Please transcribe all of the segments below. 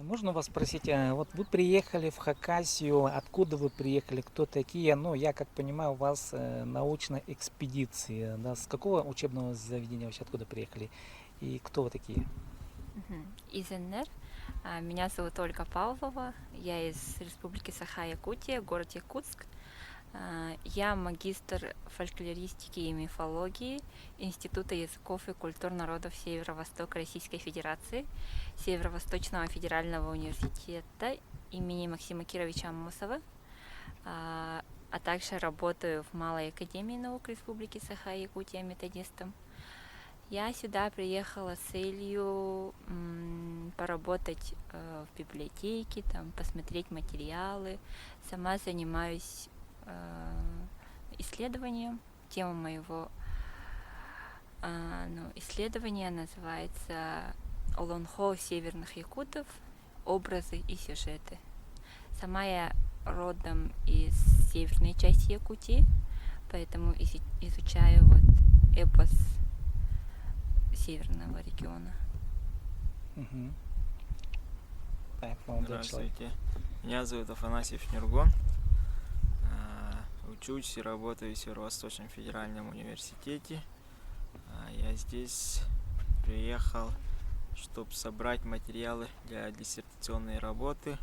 Можно вас спросить, вот вы приехали в Хакасию, откуда вы приехали, кто такие? Ну, я как понимаю, у вас научная экспедиция, да? С какого учебного заведения вообще откуда приехали? И кто вы такие? Из НР. Меня зовут Ольга Павлова. Я из Республики Саха-Якутия, город Якутск. Я магистр фольклористики и мифологии Института языков и культур народов Северо-Востока Российской Федерации, Северо-Восточного федерального университета имени Максима Кировича Амосова, а также работаю в Малой академии наук Республики Саха-Якутия методистом. Я сюда приехала с целью поработать в библиотеке, там, посмотреть материалы. Сама занимаюсь исследованием. Тема моего исследования называется «Олонхо северных якутов. Образы и сюжеты». Сама я родом из северной части Якутии, поэтому изучаю вот эпос северного региона. Мгм. Так, молодой человек. Здравствуйте. Меня зовут Афанасьев Нюргон. Учусь и работаю в Северо-Восточном федеральном университете. Я здесь приехал, чтобы собрать материалы для диссертационной работы.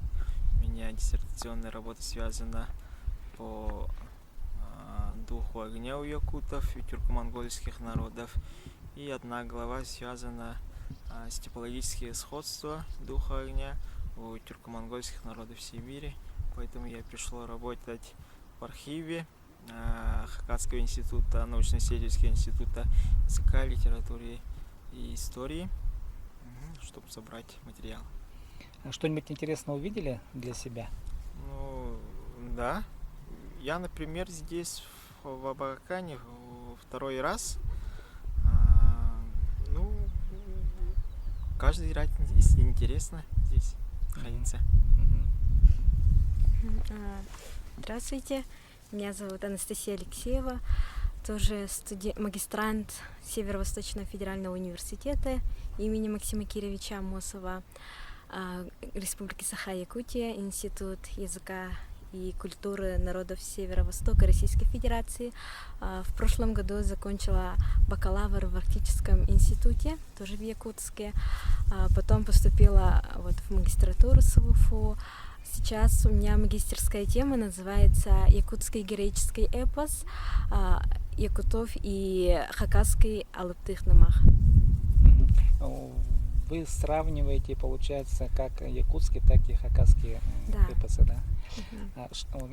У меня диссертационная работа связана по духу огня у якутов и тюрко-монгольских народов. И одна глава связана с типологические сходства духа огня у тюрко-монгольских народов Сибири. Поэтому я пришел работать в архиве Хакасского института, научно-исследовательского института языка, литературы и истории, чтобы собрать материал. Что-нибудь интересное увидели для себя? Ну, да. Я, например, здесь в Абакане второй раз. Ну, каждый раз интересно здесь находиться. Здравствуйте, меня зовут Анастасия Алексеева, тоже магистрант Северо-Восточного федерального университета имени Максима Кировича Амосова, Республики Саха-Якутия, Институт языка и культуры народов Северо-Востока Российской Федерации. В прошлом году закончила бакалавр в Арктическом институте, тоже в Якутске. Потом поступила вот в магистратуру СВФУ. Сейчас у меня магистерская тема называется «Якутский героический эпос якутов и хакасский Алыптых-Намах». Вы сравниваете, получается, как якутские, так и хакасские эпосы, да?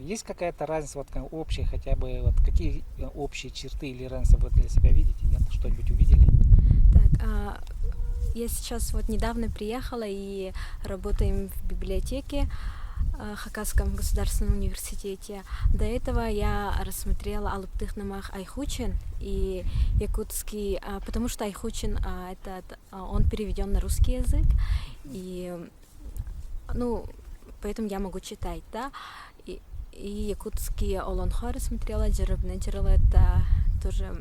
Есть какая-то разница, вот общая хотя бы, вот какие общие черты или разницы вы для себя видите? Нет? Что-нибудь увидели? Так, я сейчас вот недавно приехала и работаем в библиотеке Хакасском государственном университете. До этого я рассмотрела Алыптых-Намах Айхучин и якутский, потому что Айхучин он переведен на русский язык, и поэтому я могу читать, да. И якутский Олонхо рассмотрела, Джеребнеджерел, это тоже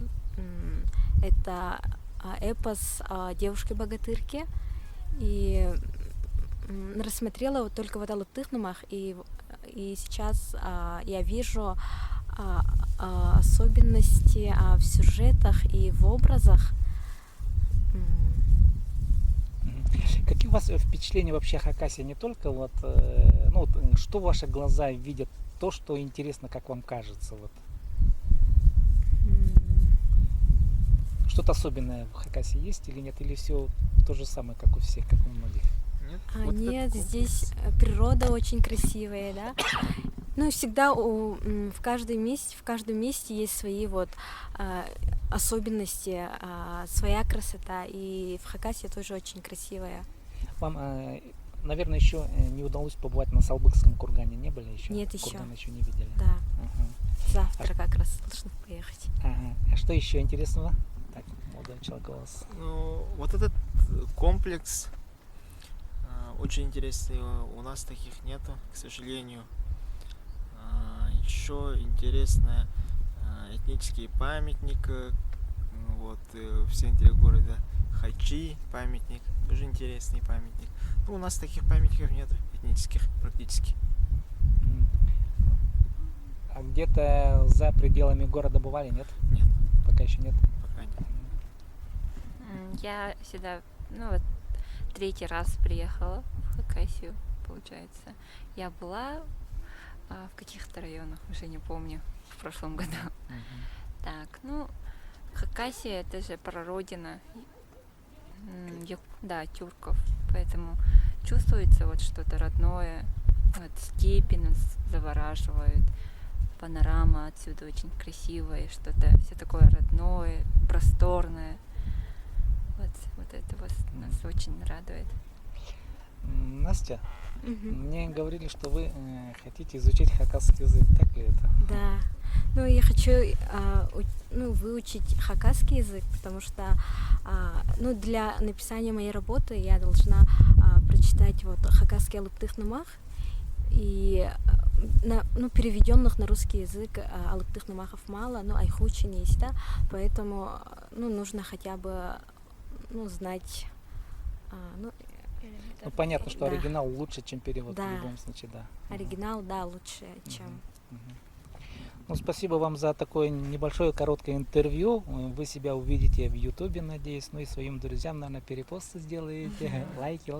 это эпос девушки-богатырки, и рассмотрела вот только вот Алыптых-Намах, и сейчас я вижу особенности в сюжетах и в образах. Какие у вас впечатления вообще о Хакасии? Не только вот, что ваши глаза видят, то, что интересно, как вам кажется, вот. Что-то особенное в Хакасии есть или нет? Или все то же самое, как у всех, как у многих? Нет, здесь природа очень красивая, да. Ну, всегда в каждом месте есть свои вот особенности, своя красота, и в Хакасии тоже очень красивая. Вам, наверное, еще не удалось побывать на Салбыкском кургане, не были еще? Нет, еще. Курган еще не видели? Да. Завтра как раз должны поехать. А что еще интересного? Так, молодой человек у вас. Ну, вот этот комплекс очень интересный, у нас таких нету, к сожалению. Еще интересно этнический памятник вот в центре города Хачи памятник, тоже интересный памятник. Ну, у нас таких памятников нет этнических практически. А где-то за пределами города бывали, нет? Нет, Пока еще нет. пока нет. Я сюда, ну вот, 3-й раз приехала в Хакасию, получается. Я была в каких-то районах, уже не помню, в прошлом году. Так, ну, Хакасия это же прародина, да, тюрков, поэтому чувствуется вот что-то родное, вот степи нас завораживают, панорама отсюда очень красивая, что-то все такое родное, просторное. Вот это вот нас очень радует. Настя, Мгм. мне говорили, что вы хотите изучить хакасский язык, так ли это? Да. Ну, я хочу выучить хакасский язык, потому что ну, для написания моей работы я должна прочитать вот хакасский алыптых намах, и переведенных на русский язык алыптых намахов мало, но айхучин есть, да, поэтому нужно хотя бы знать. Ну, понятно, что Да. оригинал лучше, чем перевод Да. в любом случае, да. Оригинал, да, лучше, чем. Ну, спасибо вам за такое небольшое короткое интервью. Вы себя увидите в Ютубе, надеюсь, ну и своим друзьям, наверное, перепосты сделаете. Лайки.